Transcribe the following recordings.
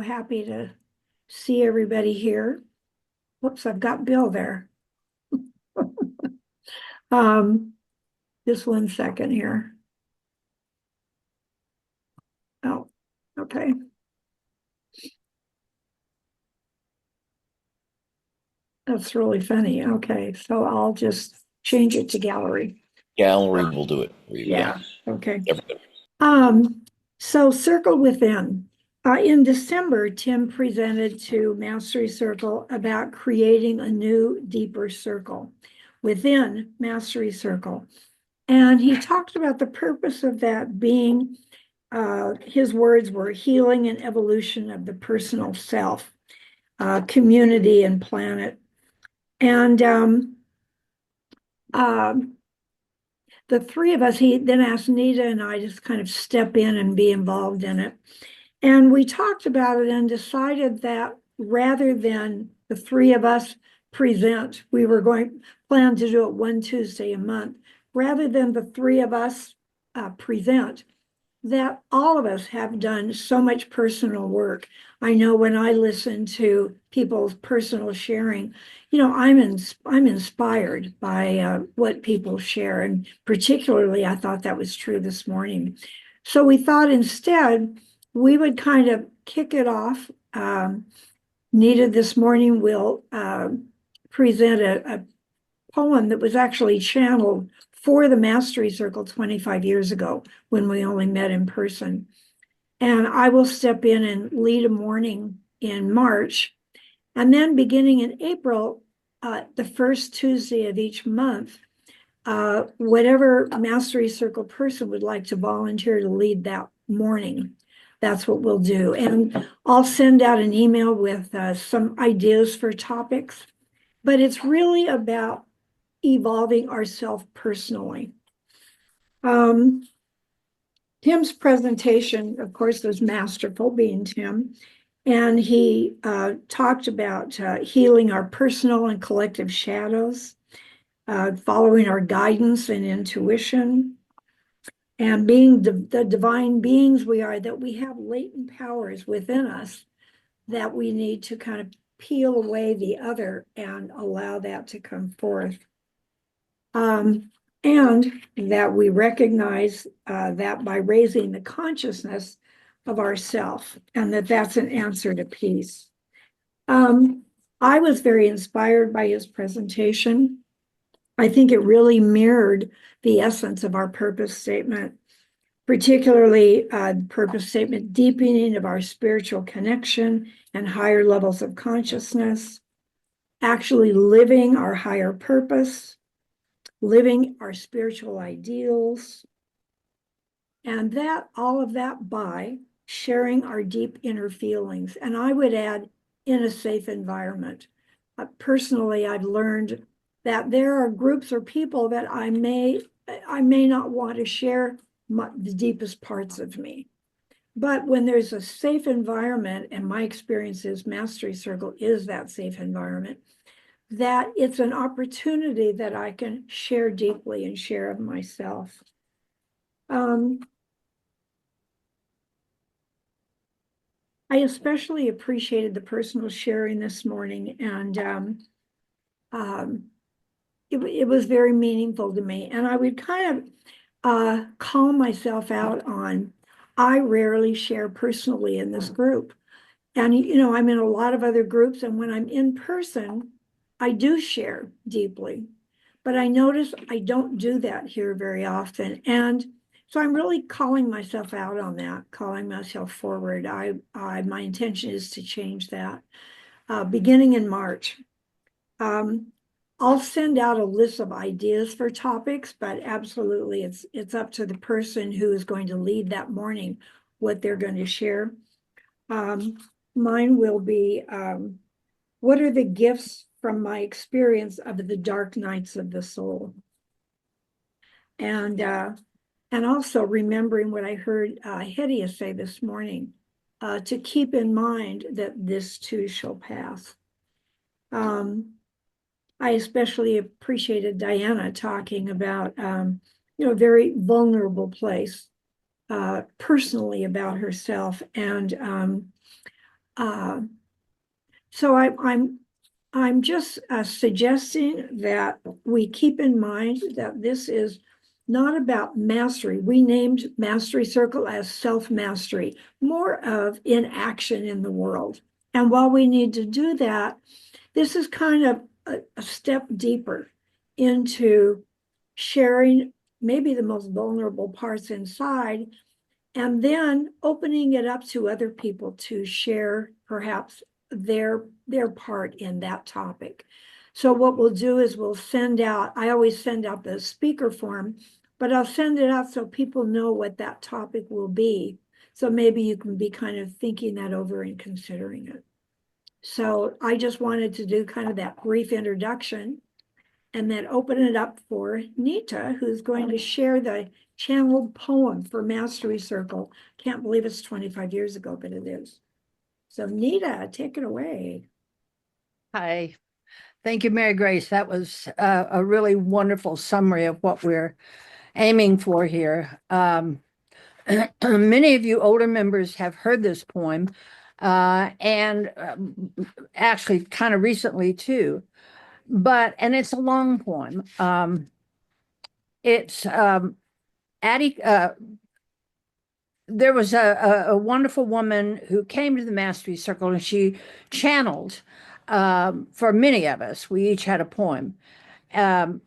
happy to see everybody here. Whoops, I've got Bill there. Just 1 second here. Oh, okay. That's really funny. Okay, so I'll just change it to gallery. Gallery will do it for you. Yeah, okay. Everybody. Um, so Circle Within. In December, Tim presented to Mastery Circle about creating a new, deeper circle within Mastery Circle. And he talked about the purpose of that being, his words were healing and evolution of the personal self, community and planet. And the three of us, he then asked Nita and I to kind of step in and be involved in it. And we talked about it and decided that rather than the three of us present, we were plan to do it one Tuesday a month, rather than the three of us present, that all of us have done so much personal work. I know when I listen to people's personal sharing, I'm inspired by what people share, and particularly I thought that was true this morning. So we thought instead we would kind of kick it off. Nita this morning will present a poem that was actually channeled for the Mastery Circle 25 years ago when we only met in person. And I will step in and lead a morning in March. And then beginning in April, the first Tuesday of each month, whatever Mastery Circle person would like to volunteer to lead that morning, that's what we'll do. And I'll send out an email with some ideas for topics, but it's really about evolving ourselves personally. Tim's presentation, of course, was masterful, being Tim, and he talked about healing our personal and collective shadows, following our guidance and intuition, and being the divine beings we are, that we have latent powers within us that we need to kind of peel away the other and allow that to come forth. And that we recognize that by raising the consciousness of ourself, and that's an answer to peace. I was very inspired by his presentation. I think it really mirrored the essence of our purpose statement, particularly purpose statement, deepening of our spiritual connection and higher levels of consciousness, actually living our higher purpose, living our spiritual ideals, and that all of that by sharing our deep inner feelings. And I would add, in a safe environment. Personally, I've learned that there are groups or people that I may not want to share the deepest parts of me. But when there's a safe environment, and my experience is Mastery Circle is that safe environment, that it's an opportunity that I can share deeply and share of myself. I especially appreciated the personal sharing this morning, and it was very meaningful to me. And I would kind of call myself out on, I rarely share personally in this group. And, I'm in a lot of other groups, and when I'm in person, I do share deeply, but I notice I don't do that here very often. And so I'm really calling myself out on that, calling myself forward. My intention is to change that beginning in March. I'll send out a list of ideas for topics, but absolutely it's up to the person who is going to lead that morning what they're going to share. Mine will be, what are the gifts from my experience of the dark nights of the soul? And also remembering what I heard Hedia say this morning, to keep in mind that this too shall pass. I especially appreciated Diana talking about, a very vulnerable place, personally about herself, and Uh, so I'm just suggesting that we keep in mind that this is not about mastery. We named Mastery Circle as self-mastery, more of inaction in the world. And while we need to do that, this is kind of a step deeper into sharing maybe the most vulnerable parts inside, and then opening it up to other people to share perhaps their part in that topic. So what we'll do is we'll send out, I always send out the speaker form, but I'll send it out so people know what that topic will be. So maybe you can be kind of thinking that over and considering it. So I just wanted to do kind of that brief introduction and then open it up for Nita, who's going to share the channeled poem for Mastery Circle. Can't believe it's 25 years ago, but it is. So Nita, take it away. Hi. Thank you, Marigrace. That was a really wonderful summary of what we're aiming for here. Many of you older members have heard this poem, and actually kind of recently too. And it's a long poem. It's Addie. There was a wonderful woman who came to the Mastery Circle, and she channeled for many of us. We each had a poem. And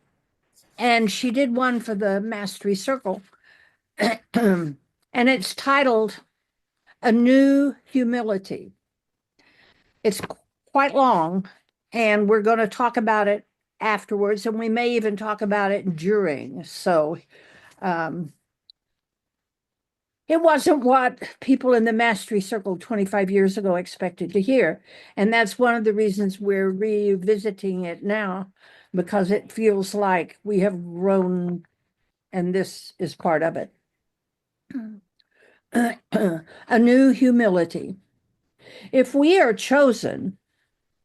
she did one for the Mastery Circle. And it's titled A New Humility. It's quite long, and we're going to talk about it afterwards, and we may even talk about it during. So it wasn't what people in the Mastery Circle 25 years ago expected to hear. And that's one of the reasons we're revisiting it now, because it feels like we have grown, and this is part of it. A new humility. If we are chosen,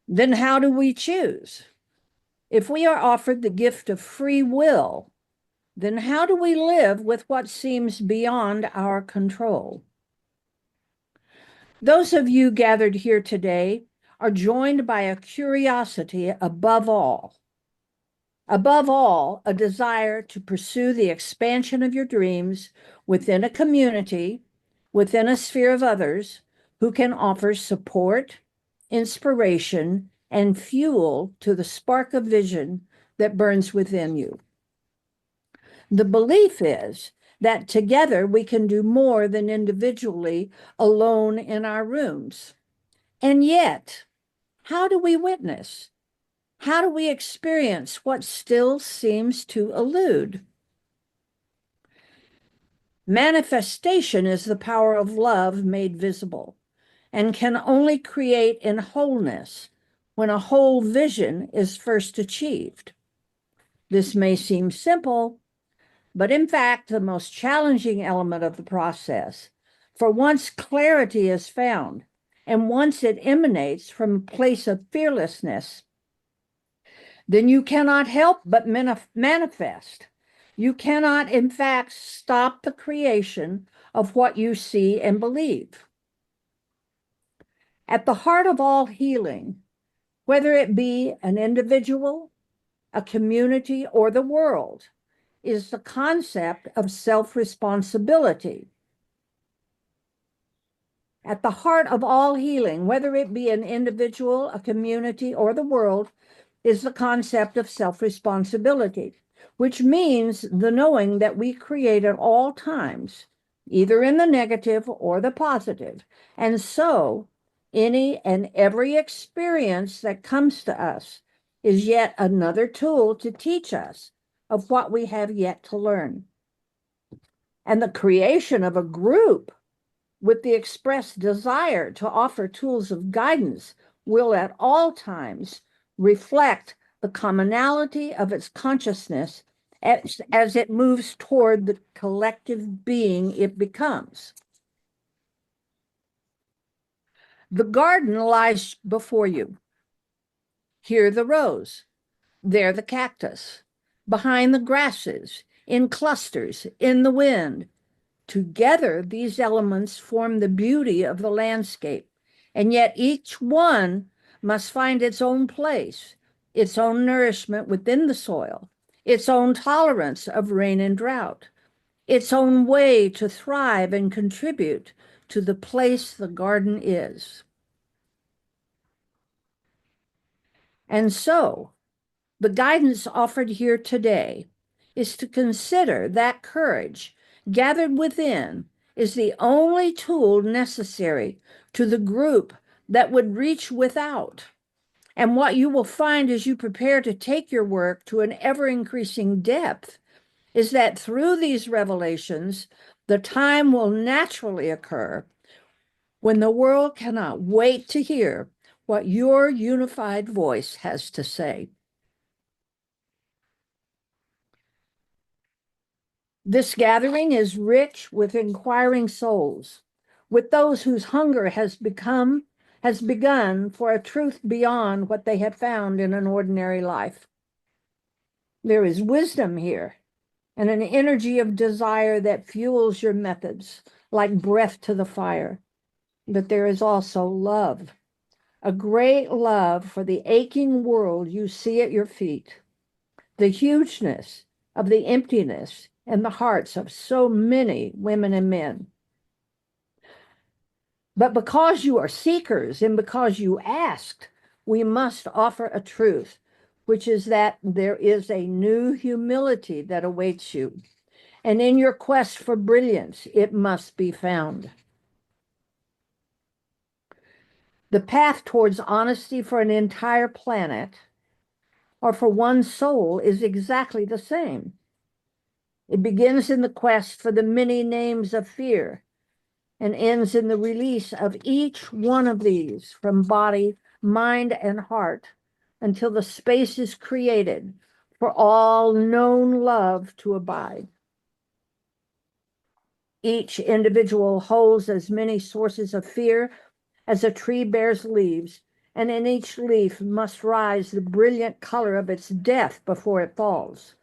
then how do we choose? If we are offered the gift of free will, then how do we live with what seems beyond our control? Those of you gathered here today are joined by a curiosity above all. Above all, a desire to pursue the expansion of your dreams within a community, within a sphere of others who can offer support, inspiration, and fuel to the spark of vision that burns within you. The belief is that together we can do more than individually alone in our rooms. And yet, how do we witness? How do we experience what still seems to elude? Manifestation is the power of love made visible and can only create in wholeness when a whole vision is first achieved. This may seem simple, but in fact, the most challenging element of the process. For once clarity is found, and once it emanates from a place of fearlessness, then you cannot help but manifest. You cannot, in fact, stop the creation of what you see and believe. At the heart of all healing, whether it be an individual, a community, or the world, is the concept of self-responsibility. At the heart of all healing, whether it be an individual, a community, or the world, is the concept of self-responsibility, which means the knowing that we create at all times, either in the negative or the positive. And so any and every experience that comes to us is yet another tool to teach us of what we have yet to learn. And the creation of a group with the express desire to offer tools of guidance will at all times reflect the commonality of its consciousness as it moves toward the collective being it becomes. The garden lies before you. Here the rose, there the cactus, behind the grasses, in clusters, in the wind. Together, these elements form the beauty of the landscape, and yet each one must find its own place, its own nourishment within the soil, its own tolerance of rain and drought, its own way to thrive and contribute to the place the garden is. And so, the guidance offered here today is to consider that courage gathered within is the only tool necessary to the group that would reach without. And what you will find as you prepare to take your work to an ever-increasing depth is that through these revelations, the time will naturally occur when the world cannot wait to hear what your unified voice has to say. This gathering is rich with inquiring souls, with those whose hunger has begun for a truth beyond what they have found in an ordinary life. There is wisdom here and an energy of desire that fuels your methods like breath to the fire. But there is also love, a great love for the aching world you see at your feet, the hugeness of the emptiness in the hearts of so many women and men. But because you are seekers and because you asked, we must offer a truth, which is that there is a new humility that awaits you. And in your quest for brilliance, it must be found. The path towards honesty for an entire planet or for one soul is exactly the same. It begins in the quest for the many names of fear and ends in the release of each one of these from body, mind, and heart until the space is created for all known love to abide. Each individual holds as many sources of fear as a tree bears leaves, and in each leaf must rise the brilliant color of its death before it falls,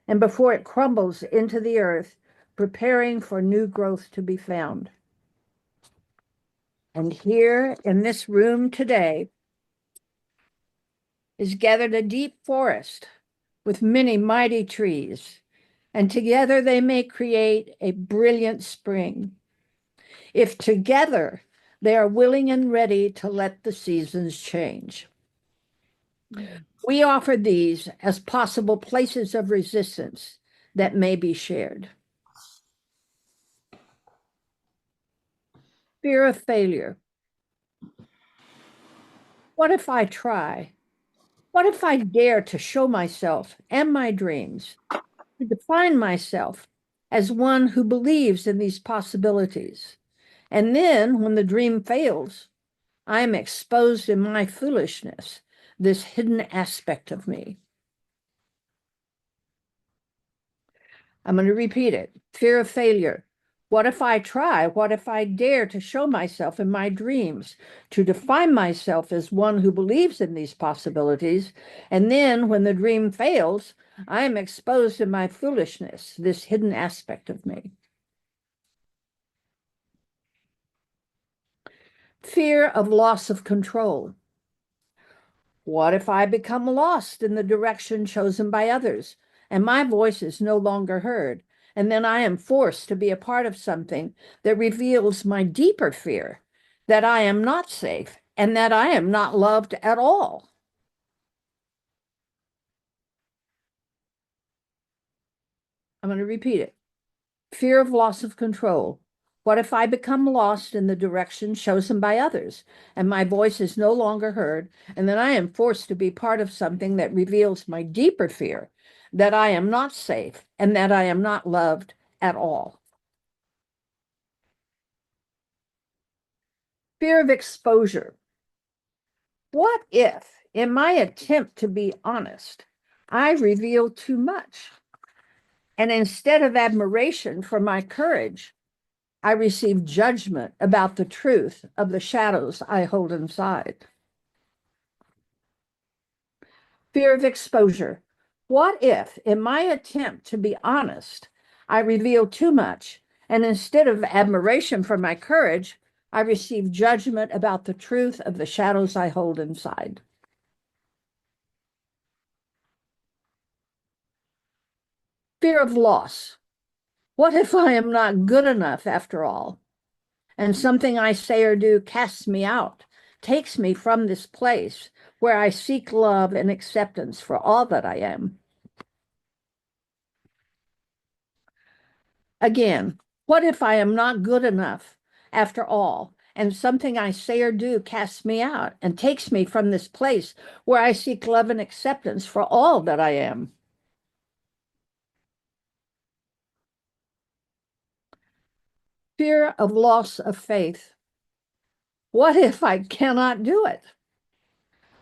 and before it crumbles into the earth, preparing for new growth to be found. And here in this room today is gathered a deep forest with many mighty trees, and together they may create a brilliant spring. If together they are willing and ready to let the seasons change. We offer these as possible places of resistance that may be shared. Fear of failure. What if I try? What if I dare to show myself and my dreams, to define myself as one who believes in these possibilities? And then when the dream fails, I am exposed in my foolishness, this hidden aspect of me. I'm going to repeat it. Fear of failure. What if I try? What if I dare to show myself in my dreams, to define myself as one who believes in these possibilities? And then when the dream fails, I am exposed in my foolishness, this hidden aspect of me. Fear of loss of control. What if I become lost in the direction chosen by others, and my voice is no longer heard? And then I am forced to be a part of something that reveals my deeper fear, that I am not safe and that I am not loved at all. I'm going to repeat it. Fear of loss of control. What if I become lost in the direction chosen by others, and my voice is no longer heard, and then I am forced to be part of something that reveals my deeper fear, that I am not safe and that I am not loved at all? Fear of exposure. What if, in my attempt to be honest, I reveal too much? And instead of admiration for my courage, I receive judgment about the truth of the shadows I hold inside. Fear of exposure. What if, in my attempt to be honest, I reveal too much, and instead of admiration for my courage, I receive judgment about the truth of the shadows I hold inside. Fear of loss. What if I am not good enough after all? And something I say or do casts me out, takes me from this place where I seek love and acceptance for all that I am. Again, what if I am not good enough after all, and something I say or do casts me out and takes me from this place where I seek love and acceptance for all that I am? Fear of loss of faith. What if I cannot do it?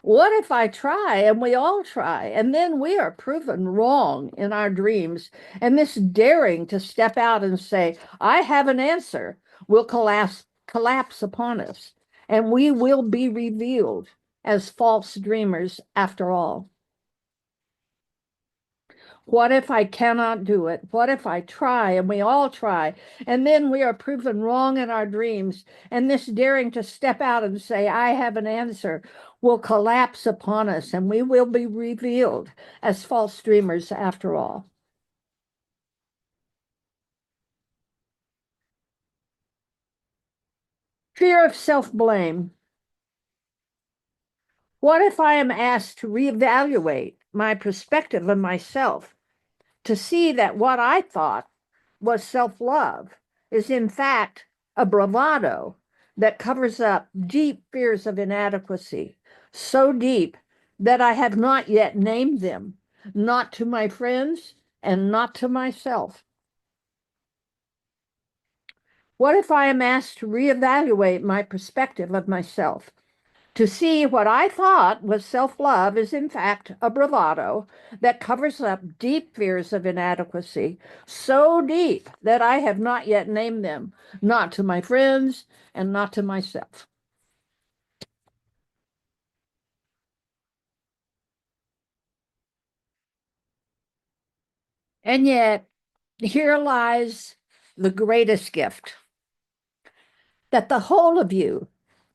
What if I try and we all try, and then we are proven wrong in our dreams? And this daring to step out and say, I have an answer, will collapse upon us, and we will be revealed as false dreamers after all. What if I cannot do it? What if I try and we all try, and then we are proven wrong in our dreams? And this daring to step out and say, I have an answer, will collapse upon us, and we will be revealed as false dreamers after all. Fear of self-blame. What if I am asked to reevaluate my perspective of myself, to see that what I thought was self-love is in fact a bravado that covers up deep fears of inadequacy, so deep that I have not yet named them, not to my friends and not to myself? What if I am asked to reevaluate my perspective of myself, to see what I thought was self-love is in fact a bravado that covers up deep fears of inadequacy, so deep that I have not yet named them, not to my friends and not to myself? And yet, here lies the greatest gift that the whole of you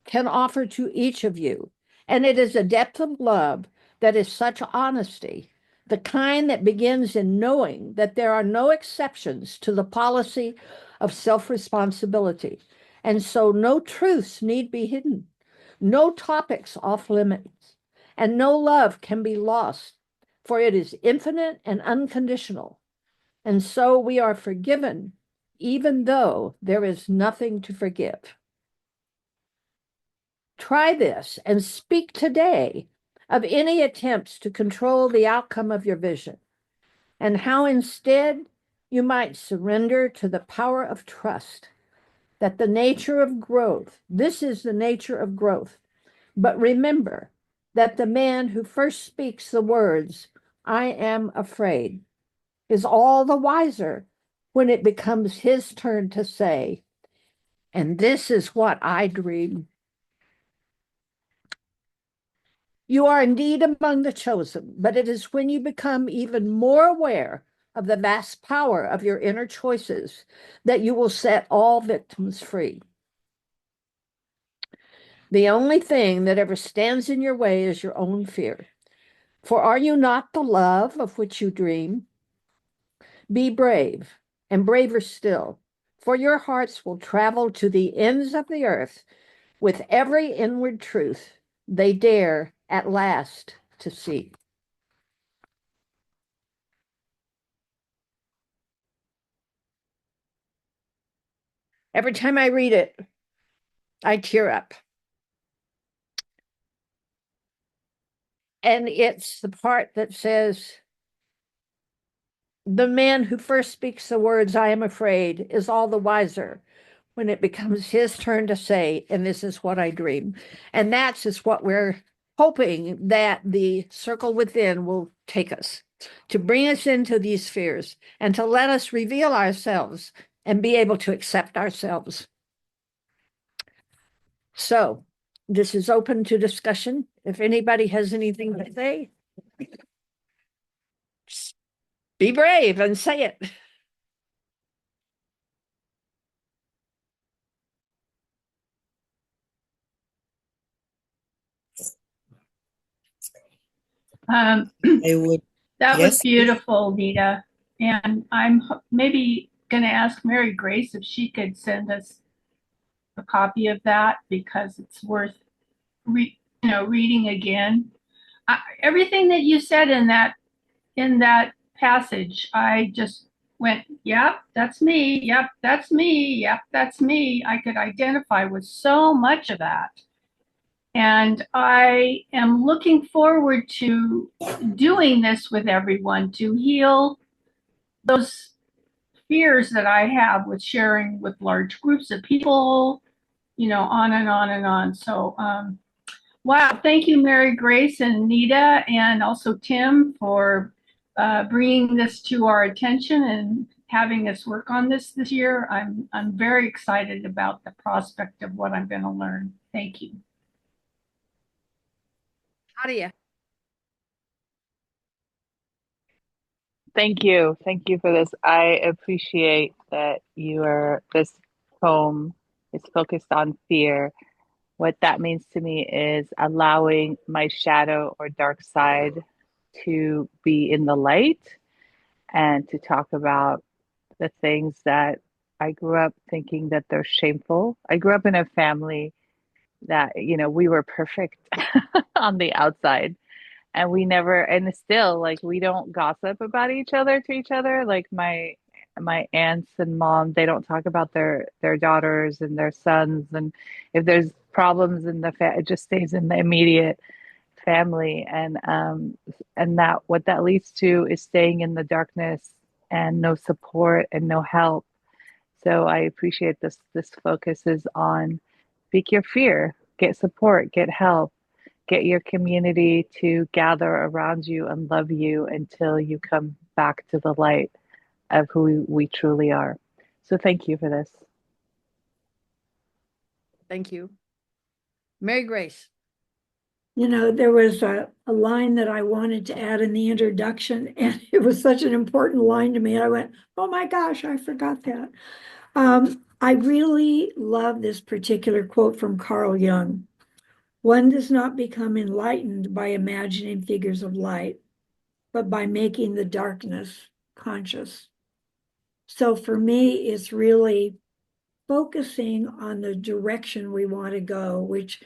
can offer to each of you. And it is a depth of love that is such honesty, the kind that begins in knowing that there are no exceptions to the policy of self-responsibility. And so no truths need be hidden, no topics off limits, and no love can be lost, for it is infinite and unconditional. And so we are forgiven, even though there is nothing to forgive. Try this and speak today of any attempts to control the outcome of your vision, and how instead you might surrender to the power of trust, that the nature of growth, this is the nature of growth. But remember that the man who first speaks the words, I am afraid, is all the wiser when it becomes his turn to say, and this is what I dream. You are indeed among the chosen, but it is when you become even more aware of the vast power of your inner choices that you will set all victims free. The only thing that ever stands in your way is your own fear. For are you not the love of which you dream? Be brave, and braver still, for your hearts will travel to the ends of the earth with every inward truth they dare at last to see. Every time I read it, I tear up. And it's the part that says, the man who first speaks the words, I am afraid, is all the wiser when it becomes his turn to say, and this is what I dream. And that's just what we're hoping that the circle within will take us, to bring us into these spheres and to let us reveal ourselves and be able to accept ourselves. So this is open to discussion. If anybody has anything to say, be brave and say it. I would, That was yes, beautiful, Nita. And I'm maybe going to ask Mary Grace if she could send us a copy of that because it's worth reading again. Everything that you said in that passage, I just went, yep, that's me. Yep, that's me. Yep, that's me. I could identify with so much of that. And I am looking forward to doing this with everyone to heal those fears that I have with sharing with large groups of people, on and on and on. So, wow, thank you, Mary Grace and Nita, and also Tim for bringing this to our attention and having us work on this year. I'm very excited about the prospect of what I'm going to learn. Thank you. Nadia. Thank you. Thank you for this. I appreciate that this poem is focused on fear. What that means to me is allowing my shadow or dark side to be in the light and to talk about the things that I grew up thinking that they're shameful. I grew up in a family that, we were perfect on the outside. And we never, and still, like, we don't gossip about each other to each other. Like my aunts and mom, they don't talk about their daughters and their sons. And if there's problems in it just stays in the immediate family. And that what that leads to is staying in the darkness and no support and no help. So I appreciate this focus is on speak your fear, get support, get help, get your community to gather around you and love you until you come back to the light of who we truly are. So thank you for this. Thank you. Mary Grace. There was a line that I wanted to add in the introduction, and it was such an important line to me. I went, oh my gosh, I forgot that. I really love this particular quote from Carl Jung. One does not become enlightened by imagining figures of light, but by making the darkness conscious. So for me, it's really focusing on the direction we want to go, which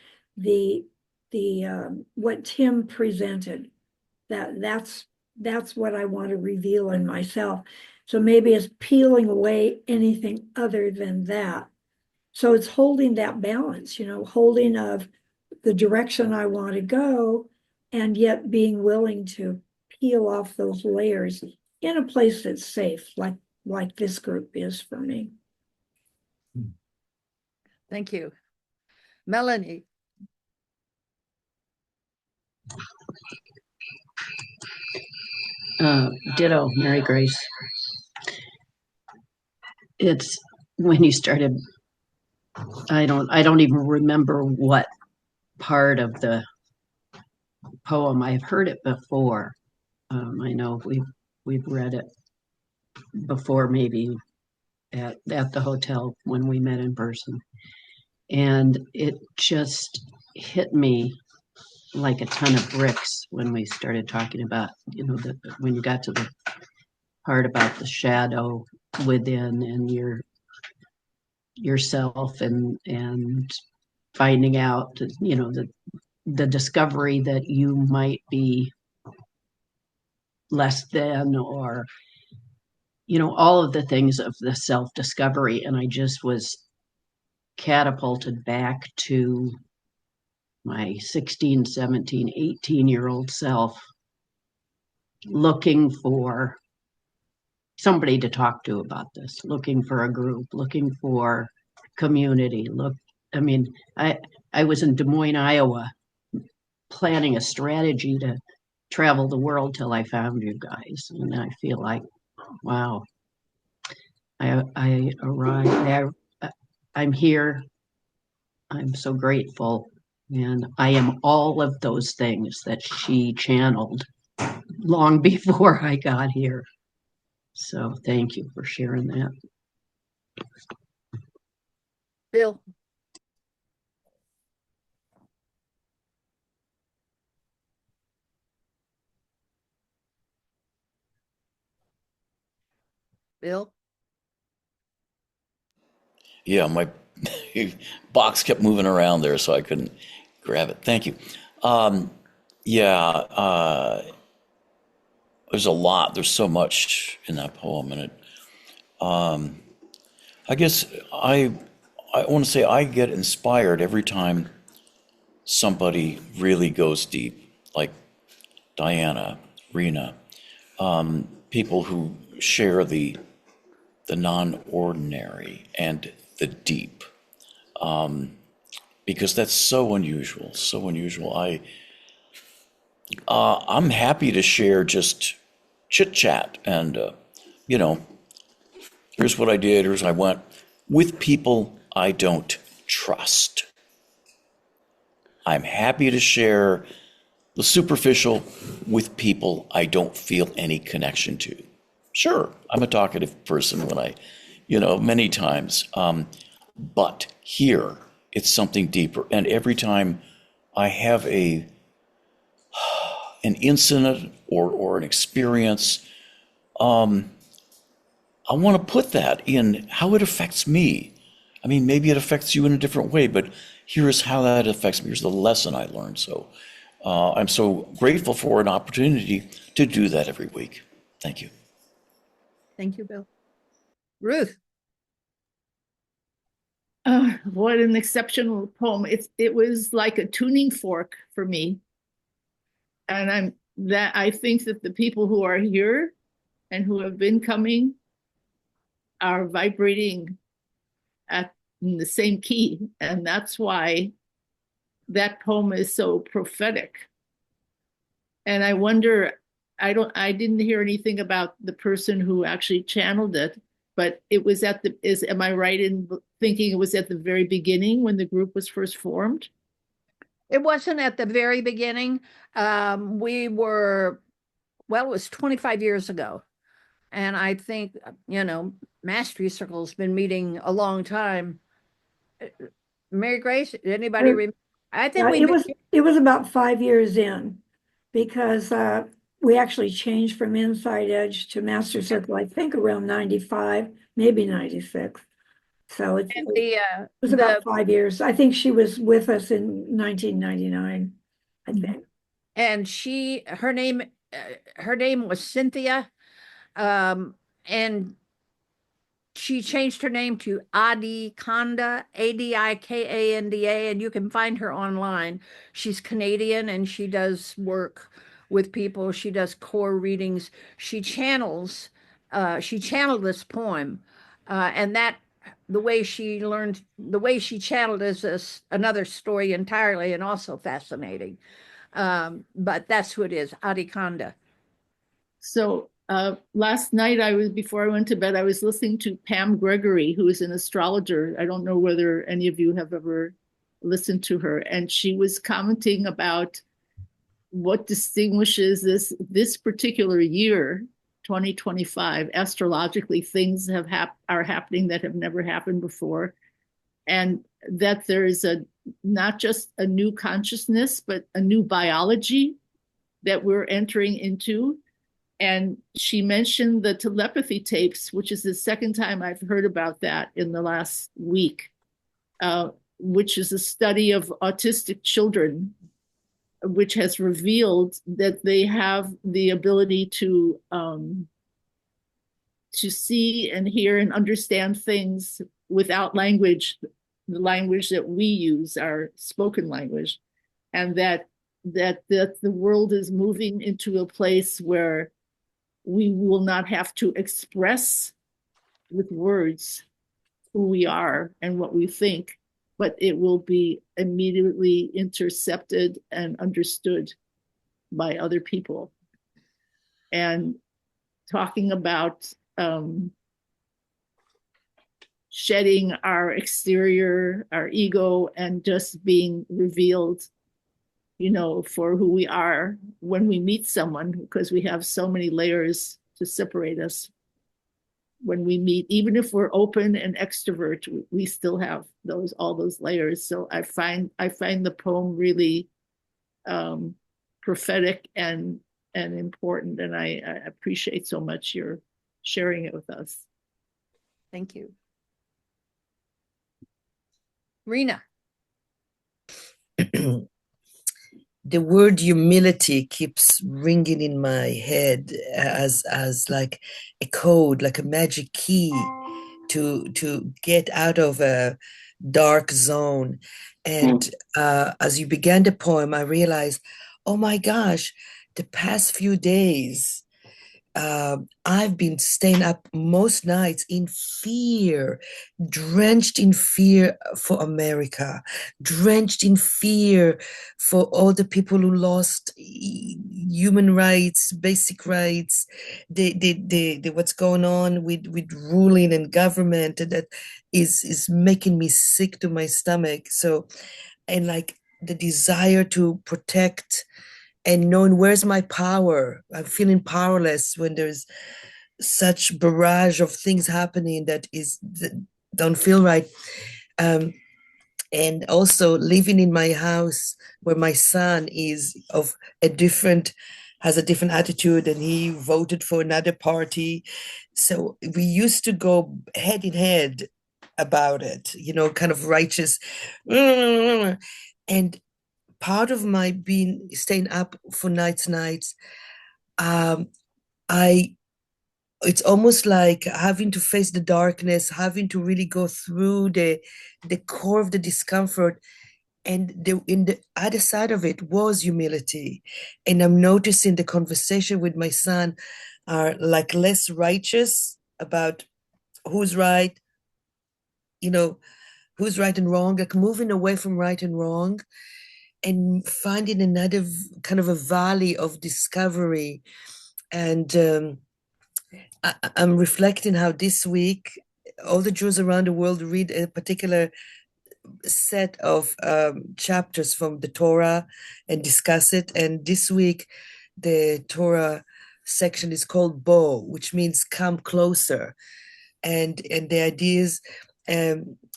what Tim presented, that's what I want to reveal in myself. So maybe it's peeling away anything other than that. So it's holding that balance, holding of the direction I want to go, and yet being willing to peel off those layers in a place that's safe, like this group is for me. Thank you. Melanie. Ditto, Mary Grace. It's when you started, I don't even remember what part of the poem. I've heard it before. I know we've read it before, maybe at the hotel when we met in person. And it just hit me like a ton of bricks when we started talking about, when you got to the part about the shadow within and yourself and finding out, the discovery that you might be less than, or all of the things of the self-discovery. And I just was catapulted back to my 16, 17, 18-year-old self, looking for somebody to talk to about this, looking for a group, looking for community. I was in Des Moines, Iowa, planning a strategy to travel the world till I found you guys. And I feel like, wow, I arrived, I'm here. I'm so grateful. And I am all of those things that she channeled long before I got here. So thank you for sharing that. Bill. Bill? Yeah, my box kept moving around there, so I couldn't grab it. Thank you. Um, yeah, there's a lot. There's so much in that poem, and I guess I want to say I get inspired every time somebody really goes deep, like Diana, Rena, people who share the non-ordinary and the deep, because that's so unusual, so unusual. I'm happy to share just chit chat and you know, here's what I did, here's what I went with people I don't trust. I'm happy to share the superficial with people I don't feel any connection to. Sure, I'm a talkative person when many times. But here, it's something deeper. And every time I have an incident or an experience, I want to put that in how it affects me. I mean, maybe it affects you in a different way, but here's how that affects me. Here's the lesson I learned. So I'm so grateful for an opportunity to do that every week. Thank you. Thank you, Bill. Ruth? What an exceptional poem. It was like a tuning fork for me. And I think that the people who are here and who have been coming are vibrating in the same key. And that's why that poem is so prophetic. And I wonder, I didn't hear anything about the person who actually channeled it, but it was am I right in thinking it was at the very beginning when the group was first formed? It wasn't at the very beginning. It was 25 years ago. And I think, Mastery Circle's been meeting a long time. Marigrace, anybody remember? I think it was about 5 years in, because we actually changed from Inside Edge to Master Circle, I think around 95, maybe 96. So it was about 5 years. I think she was with us in 1999, I think. And her name was Cynthia, and she changed her name to Adikanda, Adikanda, and you can find her online. She's Canadian and she does work with people. She does core readings. She channeled this poem, and the way she channeled is another story entirely and also fascinating. But that's who it is, Adikanda. So last night before I went to bed, I was listening to Pam Gregory, who is an astrologer. I don't know whether any of you have ever listened to her. And she was commenting about what distinguishes this particular year, 2025, astrologically, things are happening that have never happened before. And that there is not just a new consciousness, but a new biology that we're entering into. And she mentioned the telepathy tapes, which is the second time I've heard about that in the last week, which is a study of autistic children, which has revealed that they have the ability to see and hear and understand things without language, the language that we use, our spoken language, and that the world is moving into a place where we will not have to express with words who we are and what we think, but it will be immediately intercepted and understood by other people. And talking about shedding our exterior, our ego, and just being revealed, for who we are when we meet someone, because we have so many layers to separate us. When we meet, even if we're open and extrovert, we still have all those layers. So I find the poem really prophetic and important, and I appreciate so much your sharing it with us. Thank you. Rena. The word humility keeps ringing in my head as like a code, like a magic key to get out of a dark zone. And as you began the poem, I realized, oh my gosh, the past few days I've been staying up most nights in fear, drenched in fear for America, drenched in fear for all the people who lost human rights, basic rights, the what's going on with ruling and government that is making me sick to my stomach. So, and like the desire to protect and knowing where's my power. I'm feeling powerless when there's such barrage of things happening that don't feel right. Um, and also living in my house where my son is of a different has a different attitude and he voted for another party. So we used to go head in head about it, kind of righteous. And part of my being staying up for nights, um, I it's almost like having to face the darkness, having to really go through the core of the discomfort. And in the other side of it was humility. And I'm noticing the conversation with my son are like less righteous about who's right, who's right and wrong, like moving away from right and wrong and finding another kind of a valley of discovery. And I'm reflecting how this week all the Jews around the world read a particular set of chapters from the Torah and discuss it. And this week, the Torah section is called Bo, which means come closer. And the idea is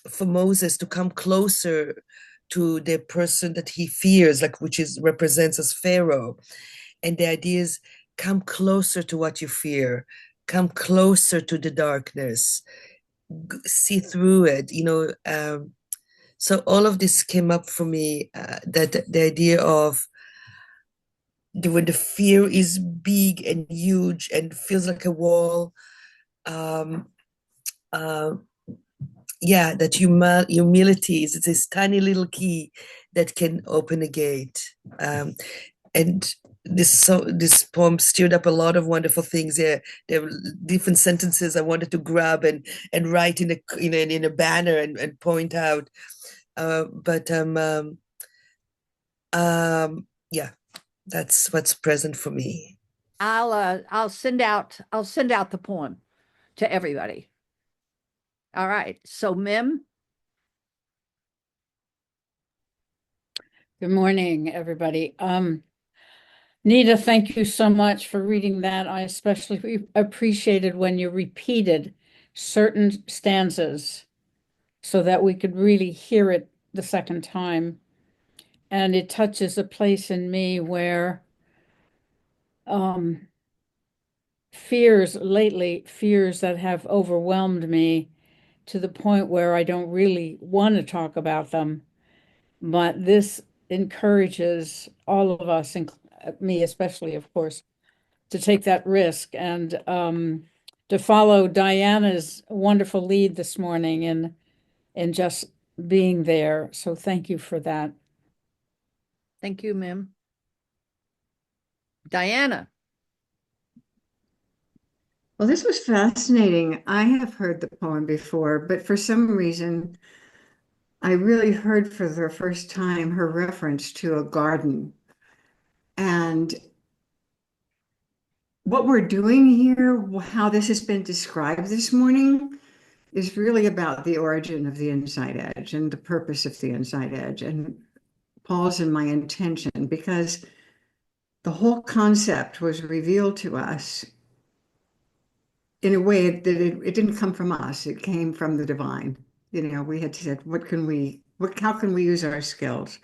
for Moses to come closer to the person that he fears, like which is represents as Pharaoh. And the idea is come closer to what you fear, come closer to the darkness, see through it. So all of this came up for me. That the idea of when the fear is big and huge and feels like a wall. That humility is this tiny little key that can open a gate. And this poem stirred up a lot of wonderful things. There were different sentences I wanted to grab and write in a banner and point out. That's what's present for me. I'll send out the poem to everybody. All right. So Mim. Good morning, everybody. Nita, thank you so much for reading that. I especially appreciated when you repeated certain stanzas so that we could really hear it the second time. And it touches a place in me where fears that have overwhelmed me to the point where I don't really want to talk about them. But this encourages all of us, me especially, of course, to take that risk and to follow Diana's wonderful lead this morning in just being there. So thank you for that. Thank you, Mim. Diana. Well, this was fascinating. I have heard the poem before, but for some reason, I really heard for the first time her reference to a garden. And what we're doing here, how this has been described this morning, is really about the origin of the inside edge and the purpose of the inside edge. And Paul's and my intention, because the whole concept was revealed to us in a way that it didn't come from us. It came from the divine. We had said, how can we use our skills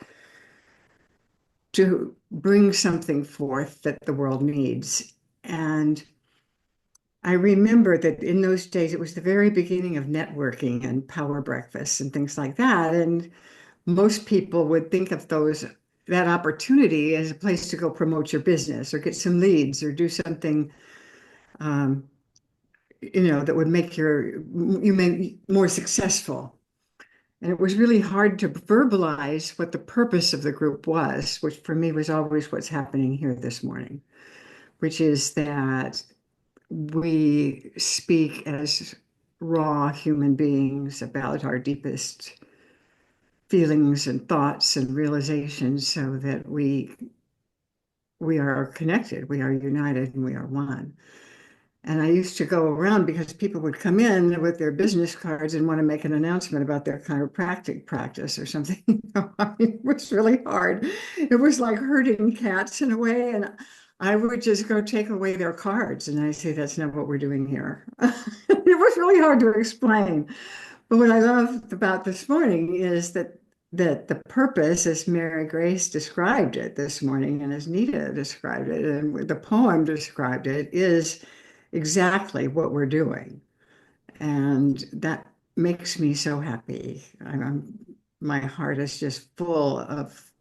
to bring something forth that the world needs? And I remember that in those days, it was the very beginning of networking and power breakfasts and things like that. And most people would think of that opportunity as a place to go promote your business or get some leads or do something, um, that would make you more successful. And it was really hard to verbalize what the purpose of the group was, which for me was always what's happening here this morning, which is that we speak as raw human beings about our deepest feelings and thoughts and realizations so that we are connected, we are united, and we are one. And I used to go around because people would come in with their business cards and want to make an announcement about their chiropractic practice or something. It was really hard. It was like herding cats in a way. And I would just go take away their cards. And I say, that's not what we're doing here. It was really hard to explain. But what I loved about this morning is that the purpose, as Marigrace described it this morning, and as Nita described it, and the poem described it, is exactly what we're doing. And that makes me so happy. My heart is just full of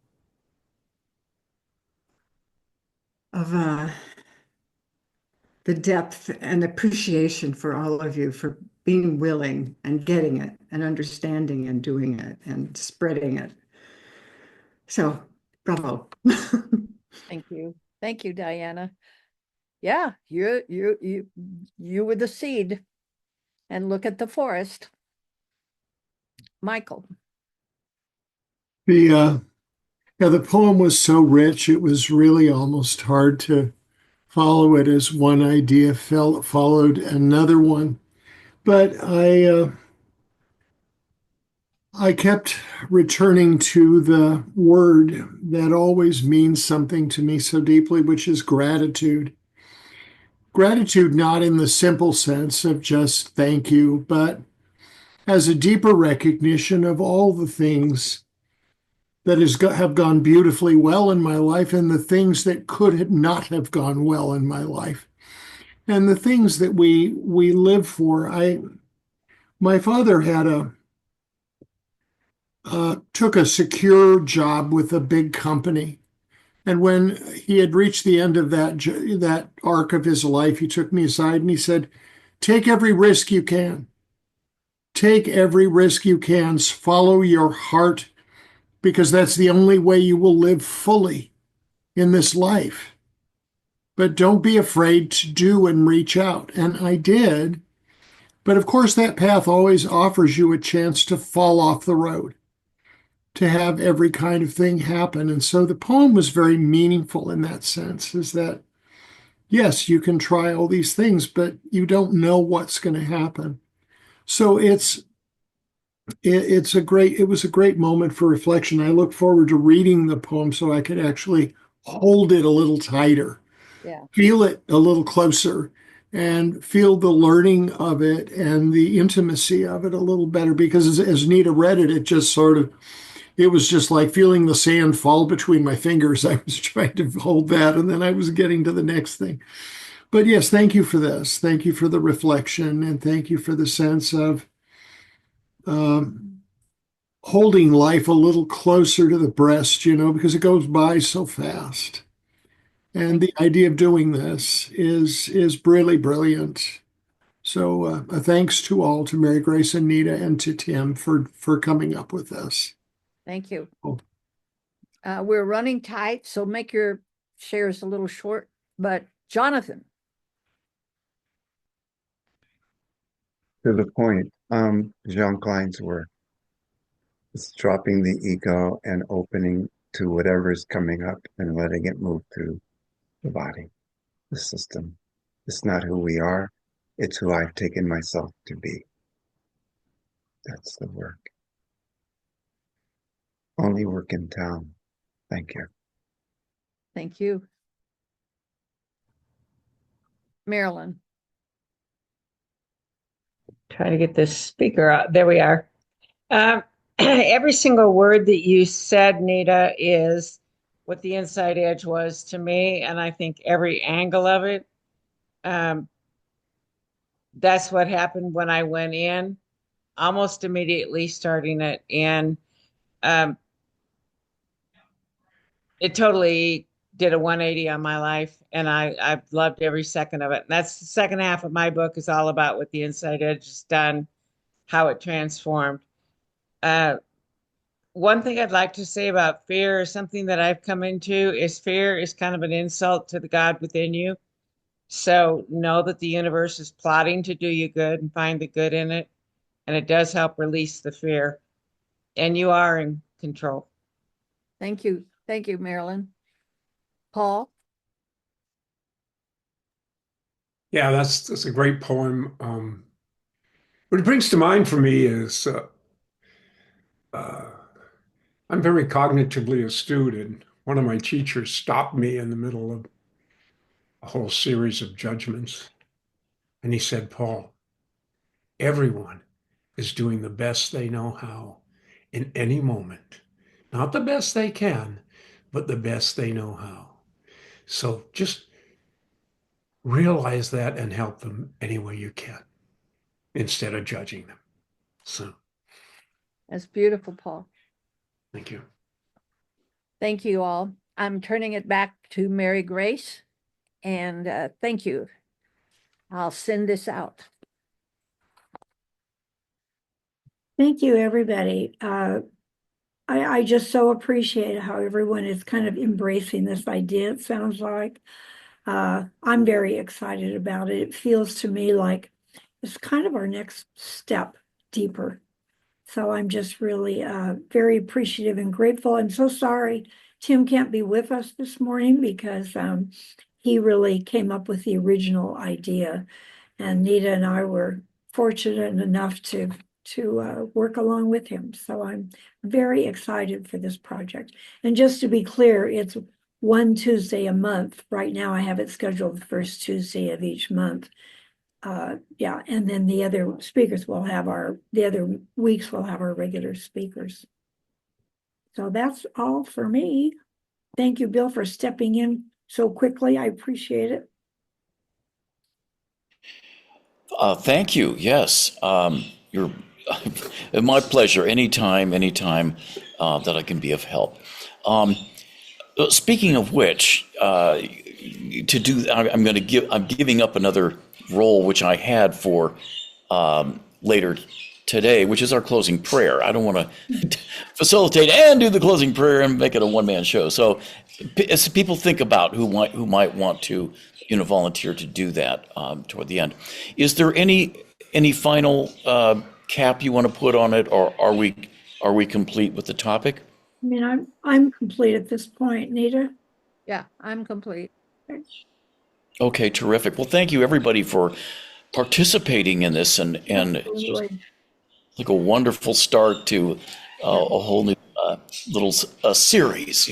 the depth and appreciation for all of you for being willing and getting it and understanding and doing it and spreading it. So, bravo. Thank you. Thank you, Diana. Yeah, you were the seed. And look at the forest. Michael. The poem was so rich, it was really almost hard to follow it as one idea followed another one. But I kept returning to the word that always means something to me so deeply, which is gratitude. Gratitude, not in the simple sense of just thank you, but as a deeper recognition of all the things that have gone beautifully well in my life and the things that could not have gone well in my life and the things that we live for. My father took a secure job with a big company. And when he had reached the end of that arc of his life, he took me aside and he said, take every risk you can. Take every risk you can. Follow your heart, because that's the only way you will live fully in this life. But don't be afraid to do and reach out. And I did. But of course, that path always offers you a chance to fall off the road, to have every kind of thing happen. And so the poem was very meaningful in that sense, is that, yes, you can try all these things, but you don't know what's going to happen. So it was a great moment for reflection. I look forward to reading the poem so I could actually hold it a little tighter, feel it a little closer, and feel the learning of it and the intimacy of it a little better. Because as Nita read it, it was just like feeling the sand fall between my fingers. I was trying to hold that, and then I was getting to the next thing. But yes, thank you for this. Thank you for the reflection, and thank you for the sense of holding life a little closer to the breast, because it goes by so fast. And the idea of doing this is really brilliant. So a thanks to all, to Marigrace and Nita and to Tim for coming up with this. Thank you. Oh. We're running tight, so make your shares a little short. But Jonathan. To the point, Jean Klein's work. It's dropping the ego and opening to whatever is coming up and letting it move through the body, the system. It's not who we are, it's who I've taken myself to be. That's the work. Only work in town. Thank you. Thank you. Marilyn. Try to get this speaker out. There we are. Every single word that you said, Nita, is what the inside edge was to me. And I think every angle of it. that's what happened when I went in, almost immediately starting it. And um, it totally did a 180 on my life. And I've loved every second of it. And that's the second half of my book is all about what the Inside Edge has done, how it transformed. Uh, One thing I'd like to say about fear is something that I've come into is fear is kind of an insult to the God within you. So know that the universe is plotting to do you good and find the good in it. And it does help release the fear. And you are in control. Thank you. Thank you, Marilyn. Paul? Yeah, that's a great poem. What it brings to mind for me is uh, I'm very cognitively astute, and one of my teachers stopped me in the middle of a whole series of judgments, and he said, "Paul, everyone is doing the best they know how in any moment. Not the best they can, but the best they know how. So just realize that and help them any way you can instead of judging them." So That's beautiful, Paul. thank you. Thank you all. I'm turning it back to Marigrace, and thank you. I'll send this out. Thank you, everybody. I just so appreciate how everyone is kind of embracing this idea, it sounds like. I'm very excited about it. It feels to me like it's kind of our next step deeper. So I'm just really very appreciative and grateful. I'm so sorry Tim can't be with us this morning because he really came up with the original idea. And Nita and I were fortunate enough to work along with him. So I'm very excited for this project. And just to be clear, it's one Tuesday a month. Right now I have it scheduled the first Tuesday of each month. Yeah, and then the other speakers will have the other weeks will have our regular speakers. So that's all for me. Thank you, Bill, for stepping in so quickly. I appreciate it. Thank you. Yes, you're my pleasure. Anytime that I can be of help. Speaking of which, I'm giving up another role which I had for later today, which is our closing prayer. I don't want to facilitate and do the closing prayer and make it a one-man show. So, as people think about who might want to, volunteer to do that toward the end, is there any final cap you want to put on it, or are we complete with the topic? I mean, I'm complete at this point, Nita. Yeah, I'm complete. Okay, terrific. Well, thank you everybody for participating in this, and it's just like a wonderful start to a whole new little series,